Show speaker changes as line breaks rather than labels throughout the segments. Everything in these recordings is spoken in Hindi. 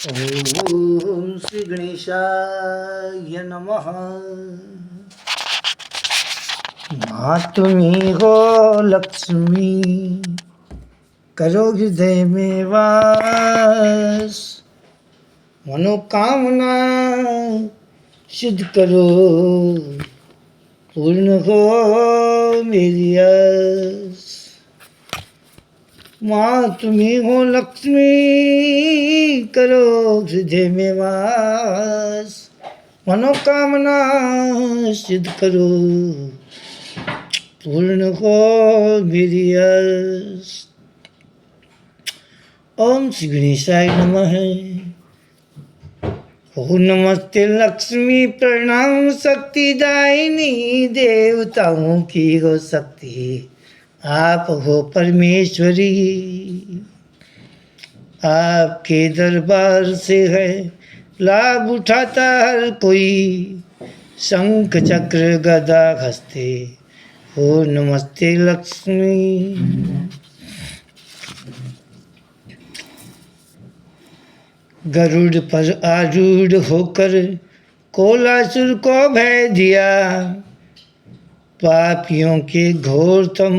ओम श्री गणेशाय नमः। माँ तुम्ही हो लक्ष्मी, करो हृदय में वास, मनोकामना सिद्ध करो, पूर्ण हो मेरी आस। माँ तुम्ही हो लक्ष्मी, करो हृदय में वास, मनोकामना सिद्ध करो, पूर्ण हो मेरी आस। ओम श्री गणेशाय नमः। ओ नमस्ते लक्ष्मी, प्रणाम शक्तिदायिनी, देवताओं की हो शक्ति, आप हो परमेश्वरी। आपके दरबार से है लाभ उठाता हर कोई, शंख चक्र गदा हस्ते हो नमस्ते लक्ष्मी। गरुड़ पर आरूढ़ होकर कोलासुर को भय दिया, पापियों के घोर तुम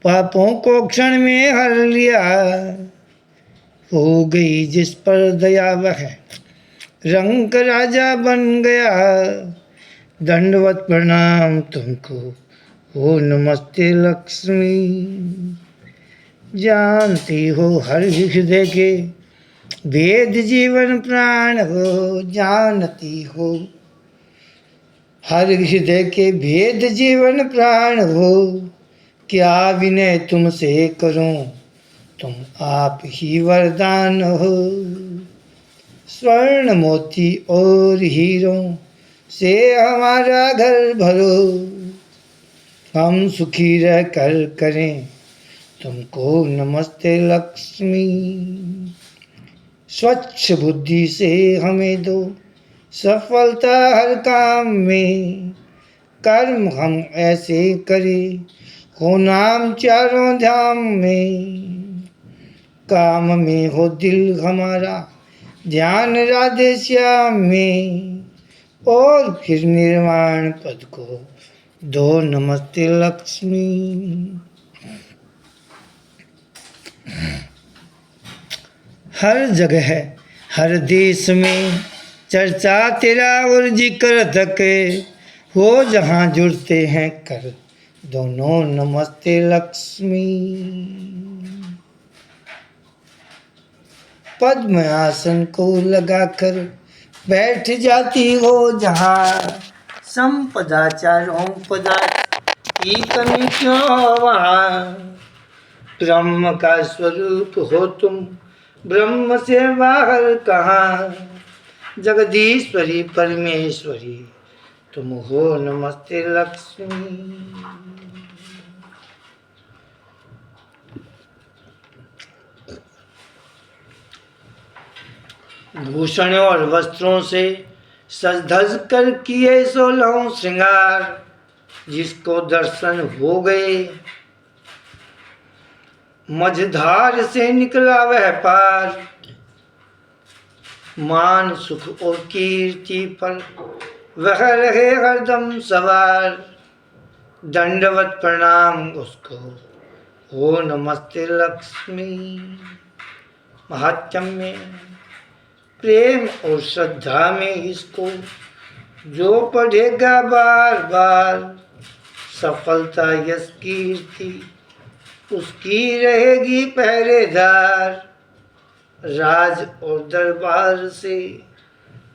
पापों को क्षण में हर लिया। हो गई जिस पर दया वह रंक राजा बन गया, दंडवत प्रणाम तुमको हो नमस्ते लक्ष्मी। जानती हो हर हृदय के वेद जीवन प्राण हो, जानती हो हर हृदय के भेद जीवन प्राण हो। क्या विनय तुमसे करूं, तुम आप ही वरदान हो। स्वर्ण मोती और हीरों से हमारा घर भरो, हम सुखी रह कर करें तुमको नमस्ते लक्ष्मी। स्वच्छ बुद्धि से हमें दो सफलता हर काम में, कर्म हम ऐसे करें हो नाम चारों धाम में। काम में हो दिल हमारा, ध्यान राधे श्याम में, और फिर निर्वाण पद को दो नमस्ते लक्ष्मी। हर जगह हर देश में चर्चा तेरा और जिक्र तक हो, जहाँ जुड़ते हैं कर दोनों नमस्ते लक्ष्मी। पद्म आसन को लगाकर बैठ जाती हो जहाँ, संपदा चारों पदार्थ की कमी क्यों वहाँ। ब्रह्म का स्वरूप हो तुम, ब्रह्म से बाहर कहाँ। जगदीश्वरी परमेश्वरी तुम हो नमस्ते लक्ष्मी। भूषण और वस्त्रों से सज धज कर किए 16 श्रृंगार, जिसको दर्शन हो गए मझधार से निकला वह पार। मान सुख और कीर्ति पर वह रहे हरदम सवार, दंडवत प्रणाम उसको हो नमस्ते लक्ष्मी। महात्म्य में प्रेम और श्रद्धा में इसको जो पढ़ेगा बार बार, सफलता यश कीर्ति उसकी रहेगी पहरेदार। राज और दरबार से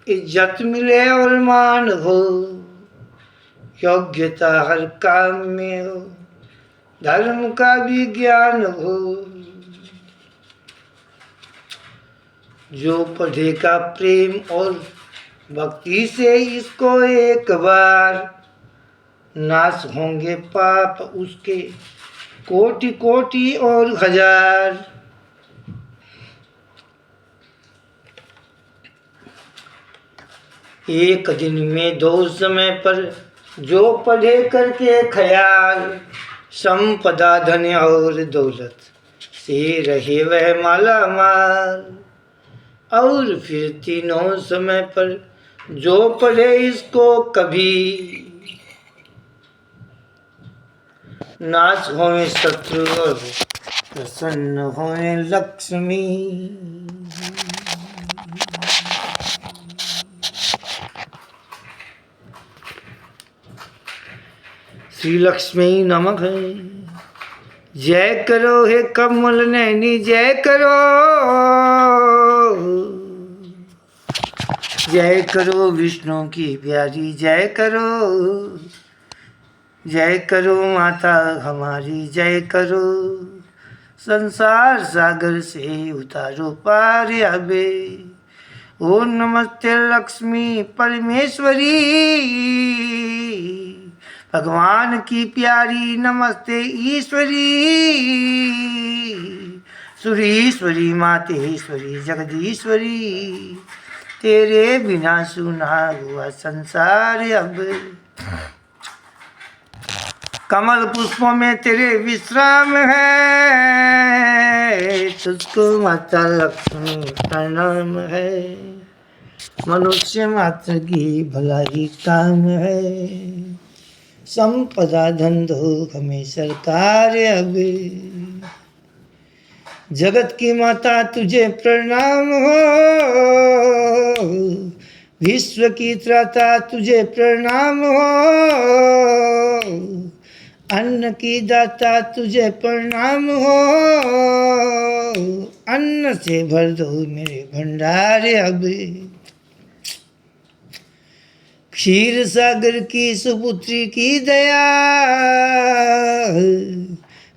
इज्जत मिले और मान हो, योग्यता हर काम में हो, धर्म का भी ज्ञान हो। जो पढ़ेगा प्रेम और भक्ति से इसको एक बार, नाश होंगे पाप उसके कोटि कोटि और हजार। एक दिन में 2 समय पर जो पढ़े करके ख्याल, संपदा धन और दौलत से रहे वह माला माल। और फिर तीनों समय पर जो पढ़े इसको कभी नाश होए शत्रु और प्रसन्न होए लक्ष्मी। श्री लक्ष्मी नमः। जय करो हे कमल नैनी जय करो, जय करो विष्णु की प्यारी जय करो, जय करो माता हमारी जय करो, संसार सागर से उतारो पार अबे। ओम नमस्ते लक्ष्मी परमेश्वरी, भगवान की प्यारी नमस्ते ईश्वरी, सुरीश्वरी मातेश्वरी जगदीश्वरी, तेरे बिना सुना हुआ संसार अब। कमल पुष्पों में तेरे विश्राम है, तुझको माता लक्ष्मी प्रणाम है, मनुष्य मात्र की भलाई काम है, संपदा धन दो हमें सरकार अब। जगत की माता तुझे प्रणाम हो, विश्व की त्राता तुझे प्रणाम हो, अन्न की दाता तुझे प्रणाम हो, अन्न से भर दो मेरे भंडार अब। क्षीर सागर की सुपुत्री की दया,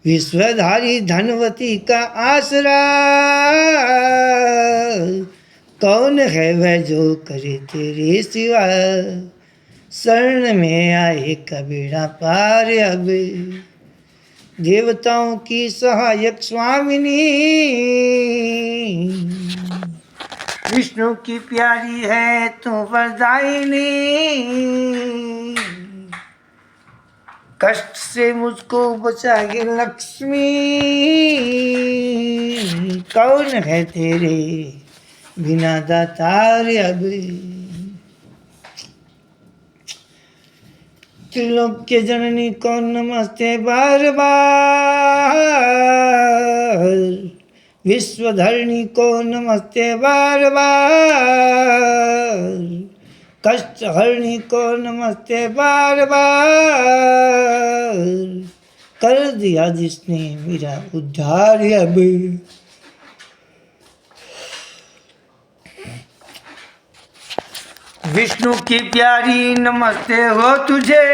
विश्वधारी धनवती का आसरा, कौन है वह जो करे तेरे सिवा, शरण में आए कबीरा पार अब। देवताओं की सहायक स्वामिनी, विष्णु की प्यारी है तू वरदायिनी, कष्ट से मुझको बचाए लक्ष्मी, कौन है तेरे बिना दातार अब। त्रिलोक के जननी को नमस्ते बार बार, विश्वधरणी को नमस्ते बार बार, कष्ट हरणी को नमस्ते बार बार, कर दिया जिसने मेरा उद्धार अब। विष्णु की प्यारी नमस्ते हो तुझे,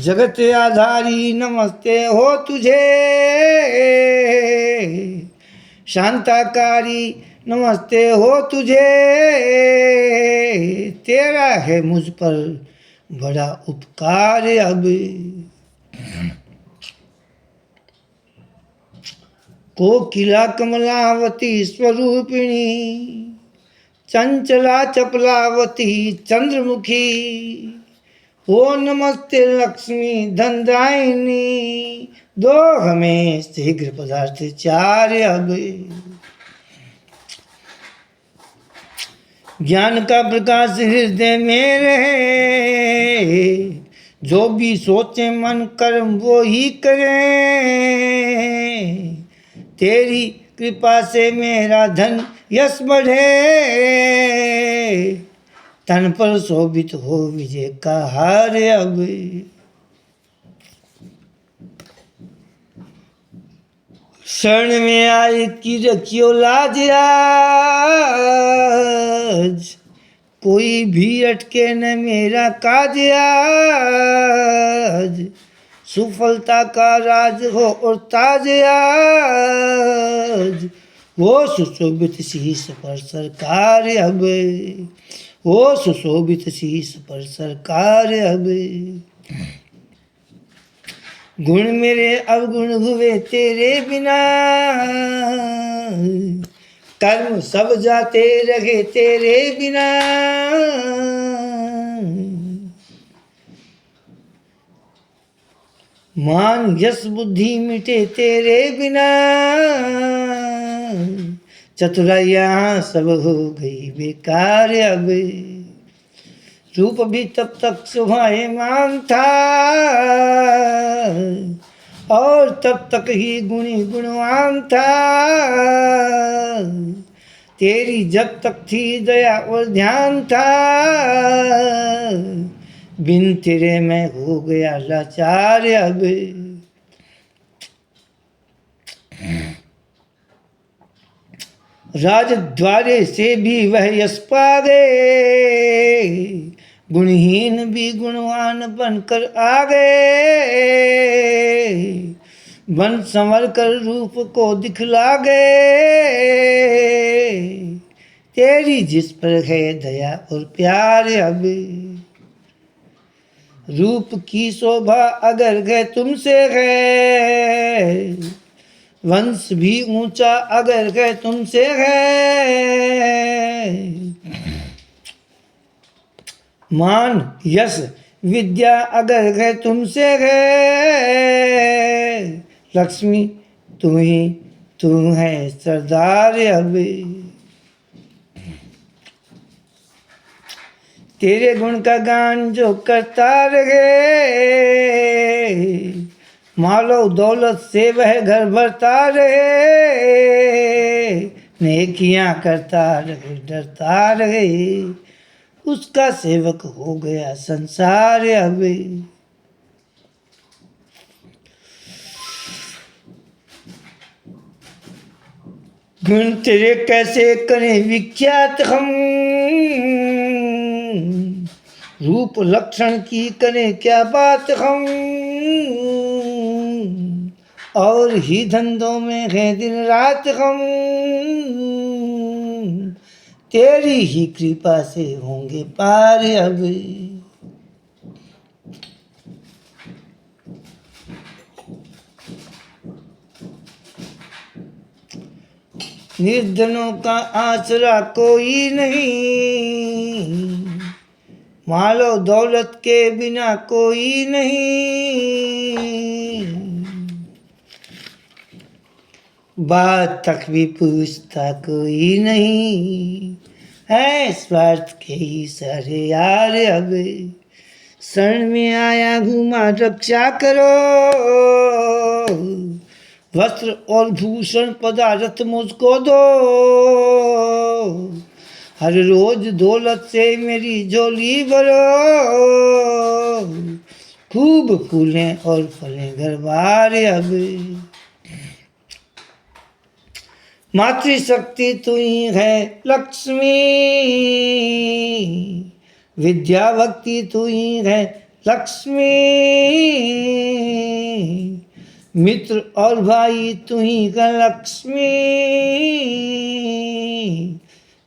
जगत आधारी नमस्ते हो तुझे, शांताकारी नमस्ते हो तुझे, तेरा है मुझ पर बड़ा उपकार अब। कोकिला कमलावती स्वरूपिणी, चंचला चपलावती चंद्रमुखी, ओ नमस्ते लक्ष्मी धनदायिनी, दो हमें शीघ्र पदार्थ चार अब। ज्ञान का प्रकाश हृदय में रहे, जो भी सोचे मन कर्म वो ही करे, तेरी कृपा से मेरा धन यश बढ़े, तन पर शोभित हो विजय का हार अब। शरण में आए की रखियो लाज आज, कोई भी अटके न मेरा काज आज, सुफलता का राज हो और ताज आज, वो सुशोभित शीश पर सरकार अब, वो सुशोभित शीश पर सरकार अब। गुण मेरे अवगुण हुए तेरे बिना, कर्म सब जाते रहे तेरे बिना, मान यश बुद्धि मिटे तेरे बिना, चतुराइयाँ सब हो गई बेकार अब। रूप भी तब तक शोभायमान था और तब तक ही गुणी गुणवान था। तेरी जब तक थी दया और ध्यान था, बिन तेरे मैं हो गया लाचार अब। राजद्वारे से भी वह यश पा गए, गुणहीन भी गुणवान बनकर आ गए। बन संवर कर रूप को दिखला गए, तेरी जिस पर है दया और प्यार अब। रूप की शोभा अगर है तुमसे है, वंश भी ऊंचा अगर है तुमसे है। मान यश विद्या अगर है तुमसे है, लक्ष्मी तुम है सरदार अब। तेरे गुण का गान जो करता रहे, मालो दौलत से वह घर भरता रहे। नेकियां करता रहे डरता रहे, उसका सेवक हो गया संसार अब। गुण तेरे कैसे करें विख्यात हम, रूप लक्षण की करें क्या बात हम। और ही धंधों में है दिन रात हम, तेरी ही कृपा से होंगे पार अब। निर्धनों का आसरा कोई नहीं, मालो दौलत के बिना कोई नहीं। बात तक भी पूछता कोई नहीं, है स्वार्थ के ही सारे यार अब। शरण में आया घूमा रक्षा करो, वस्त्र और भूषण पदार्थ मुझको दो। हर रोज दौलत से मेरी झोली भरो, खूब फूलें और फलें घर बार अब। मातृशक्ति तू ही है लक्ष्मी, विद्या भक्ति तू ही है लक्ष्मी। मित्र और भाई तू ही है लक्ष्मी,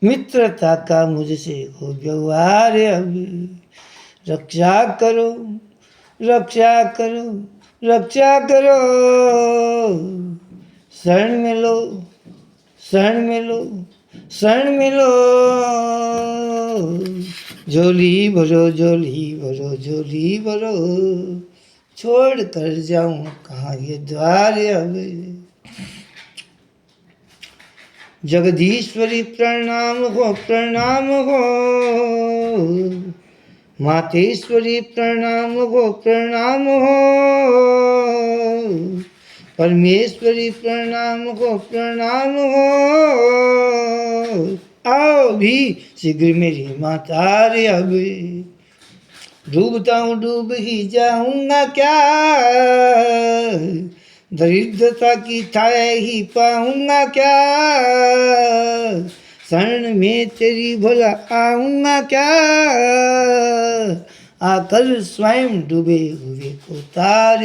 मित्रता का मुझसे हो व्यवहार अब। रक्षा करो रक्षा करो रक्षा करो, शरण मिलो शरण मिलो शरण मिलो। झोली भरो झोली भरो झोली भरो, छोड़ कर जाऊं कहाँ ये द्वार अब। जगदीश्वरी प्रणाम हो, मातेश्वरी प्रणाम हो। परमेश्वरी प्रणाम हो। आओ भी शीघ्र मेरी माता रे अब। डूबता हूँ डूब ही जाऊंगा क्या, दरिद्रता की छाया ही पाऊंगा क्या। शरण में तेरी भला आऊंगा क्या, आकर स्वयं डूबे हुए को तार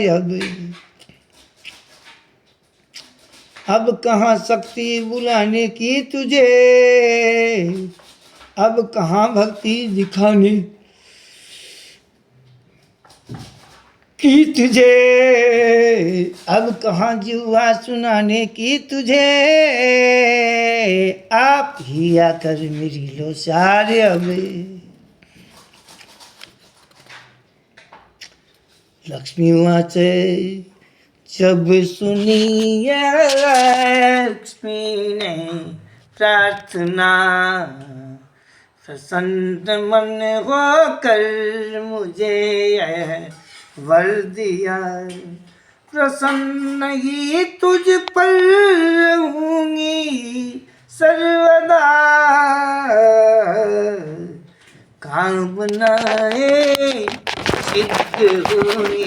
अब कहाँ शक्ति बुलाने की तुझे, अब कहाँ भक्ति दिखाने की तुझे, अब कहाँ जुआ सुनाने की तुझे। आप ही आकर मेरी लो सारे अब। लक्ष्मी वाचे जब सुनी लक्ष्मी ने प्रार्थना, प्रसन्न मन होकर मुझे यह वर दिया, प्रसन्न ही तुझ पर रहूंगी सर्वदा, कामनाएं सिद्ध हुई